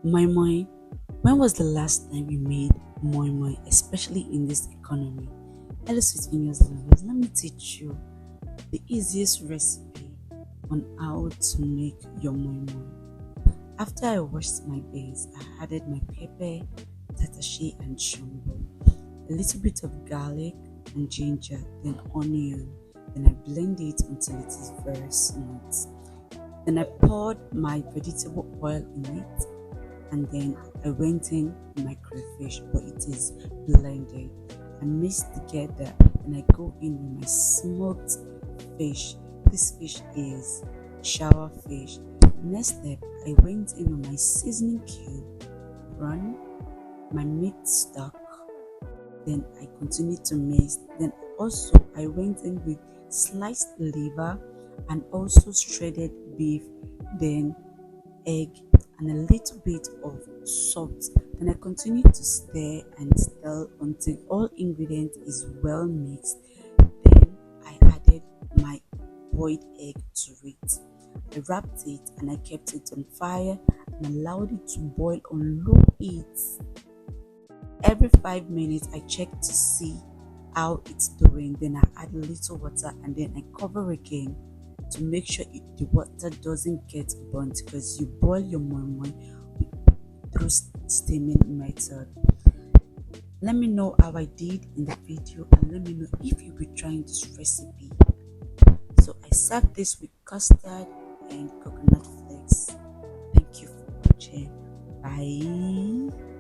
Moi Moi, when was the last time you made Moi Moi, especially in this economy? Hello, sweetfingers lovers. Let me teach you the easiest recipe on how to make your Moi Moi. After I washed my beans, I added my pepper, tatashi, and shombo, a little bit of garlic and ginger, then onion. Then I blend it until it is very smooth. Then I poured my vegetable oil in it, and then I went in with my crayfish, but it is blended. I mix together and I go in with my smoked fish. This fish is shower fish. Next step, I went in with my seasoning cube, prawn, my meat stock. Then I continued to mix. Then also I went in with sliced liver and also shredded beef. Then egg, and a little bit of salt. Then I continue to stir and stir until all ingredients is well mixed. Then I added my boiled egg to it. I wrapped it and I kept it on fire and allowed it to boil on low heat. Every 5 minutes I check to see how it's doing. Then I add a little water and then I cover again to make sure the water doesn't get burnt, because you boil your moi moi through steaming method. Let me know how I did in the video and let me know if you'll be trying this recipe. So I serve this with custard and coconut flakes. Thank you for watching. Bye.